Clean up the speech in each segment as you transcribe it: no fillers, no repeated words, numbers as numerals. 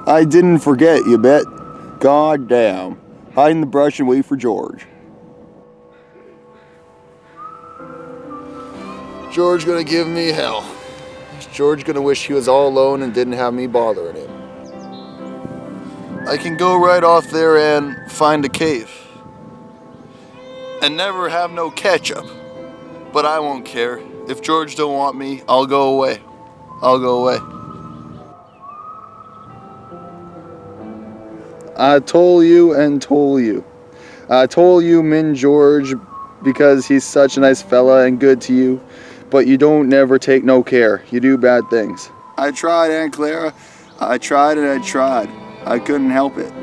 I didn't forget, you bet. God damn. Hide in the brush and wait for George. George gonna give me hell. George gonna wish he was all alone and didn't have me bothering him. I can go right off there and find a cave. And never have no ketchup. But I won't care. If George don't want me, I'll go away. I'll go away. I told you and told you. I told you Min George because he's such a nice fella and good to you, but you don't never take no care. You do bad things. I tried, Aunt Clara. I tried and I tried. I couldn't help it.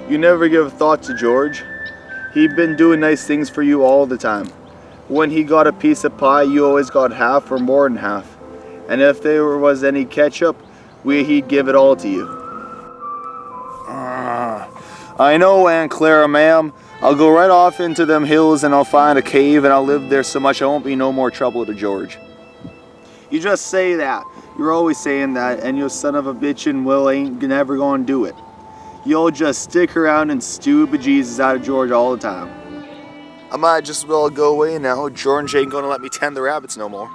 You never give thought to George. He been doing nice things for you all the time. When he got a piece of pie, you always got half or more than half. And if there was any ketchup, he'd give it all to you. I know, Aunt Clara, ma'am. I'll go right off into them hills and I'll find a cave and I'll live there so much I won't be no more trouble to George. You just say that. You're always saying that, and your son of a bitch and Will ain't never gonna do it. You'll just stick around and stew bejesus out of George all the time. I might just as well go away now. George ain't gonna let me tend the rabbits no more.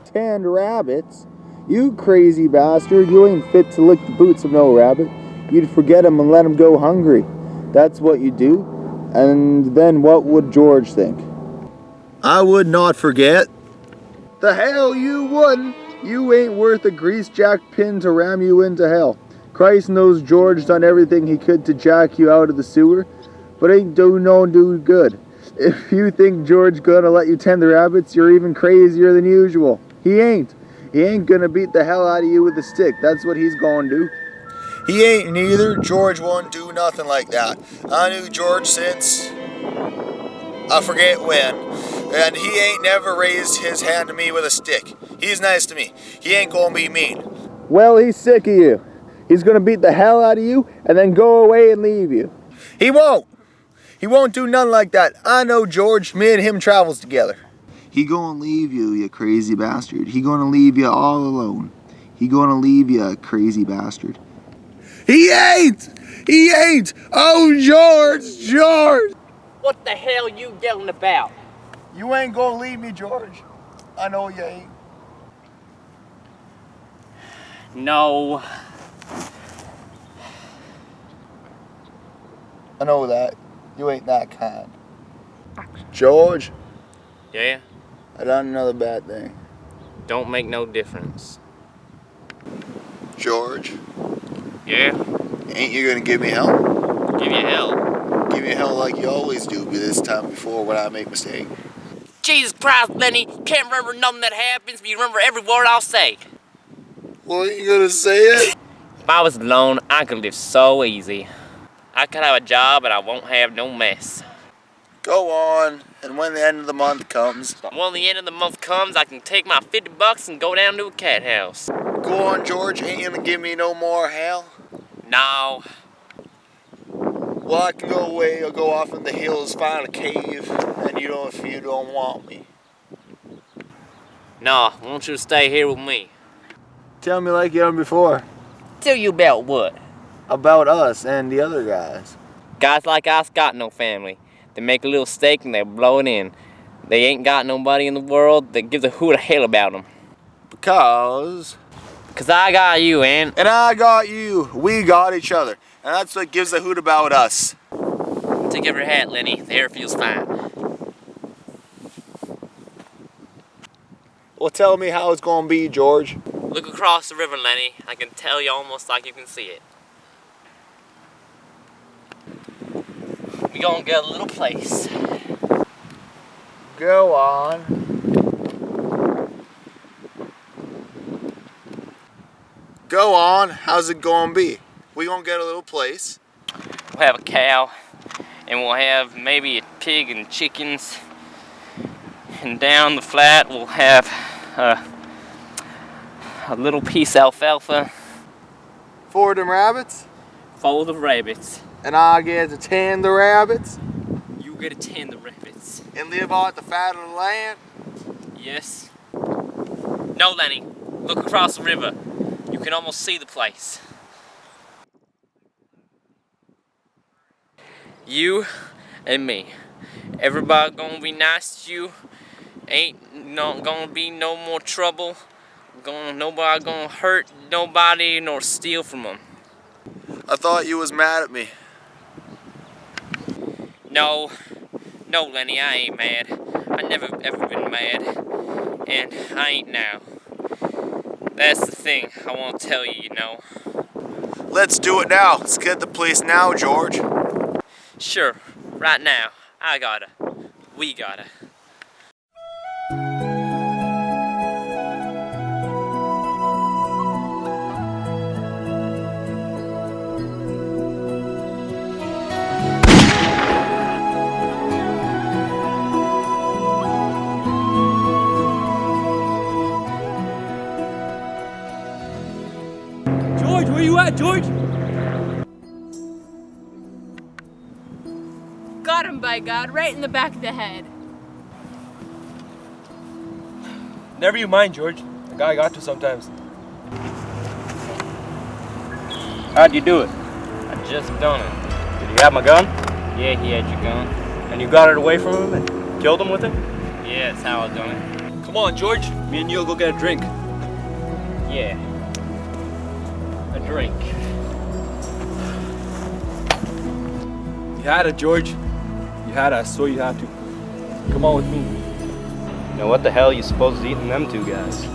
Tend rabbits? You crazy bastard, you ain't fit to lick the boots of no rabbit. You'd forget him and let him go hungry. That's what you do. And then what would George think? I would not forget. The hell you wouldn't. You ain't worth a grease jack pin to ram you into hell. Christ knows George done everything he could to jack you out of the sewer, but ain't do good. If you think George gonna let you tend the rabbits, you're even crazier than usual. He ain't. He ain't gonna beat the hell out of you with a stick. That's what he's gonna do. He ain't neither. George won't do nothing like that. I knew George since I forget when. And he ain't never raised his hand to me with a stick. He's nice to me. He ain't gonna be mean. Well, he's sick of you. He's gonna beat the hell out of you and then go away and leave you. He won't. He won't do nothing like that. I know George. Me and him travels together. He gonna leave you, you crazy bastard. He gonna leave you all alone. He gonna leave you, crazy bastard. He ain't! He ain't! Oh, George! What the hell you yelling about? You ain't gonna leave me, George. I know you ain't. No. I know that. You ain't that kind. George? Yeah? I done another bad thing. Don't make no difference. George? Yeah? Ain't you gonna give me hell? Give you hell. Give me hell like you always do this time before when I make a mistake. Jesus Christ, Lenny, can't remember nothing that happens, but you remember every word I'll say. Well, you gonna say it? If I was alone, I could live so easy. I could have a job and I won't have no mess. Go on, and when the end of the month comes... When the end of the month comes, I can take my $50 and go down to a cat house. Go on, George, ain't you gonna give me no more hell? No. Well, I can go away, I'll go off in the hills, find a cave, and if you don't want me. No, I want you to stay here with me. Tell me like you done before. Tell you about what? About us and the other guys. Guys like us got no family. They make a little steak and they blow it in. They ain't got nobody in the world that gives a hoot of hell about them. Because I got you, Aunt. And I got you. We got each other. And that's what gives a hoot about us. Take off your hat, Lenny. The air feels fine. Well, tell me how it's gonna be, George. Look across the river, Lenny. I can tell you almost like you can see it. We gonna get a little place. Go on. Go on. How's it gonna be? We gonna get a little place. We'll have a cow, and we'll have maybe a pig and chickens, And down the flat we'll have a little piece of alfalfa For them rabbits, for the rabbits. and I get to tend the rabbits You get to tend the rabbits. and live off the fat of the land. Yes. No, Lenny. Look across the river. You can almost see the place. You and me. Everybody gonna be nice to you. Ain't not gonna be no more trouble. Nobody gonna hurt nobody nor steal from them. I thought you was mad at me. No, Lenny, I ain't mad. I never ever been mad, and I ain't now. That's the thing I want to tell you, you know. Let's do it now. Let's get the police now, George. Sure, right now. I gotta. We gotta. George, where you at, George? Got him, by God, right in the back of the head. Never you mind, George. The guy got to sometimes. How'd you do it? I just done it. Did you have my gun? Yeah, he had your gun. And you got it away from him and killed him with it? Yeah, that's how I done it. Come on, George. Me and you'll go get a drink. Yeah. A drink. You had it, George. You had it, so you have to. Come on with me. Now what the hell are you supposed to eat in them two guys?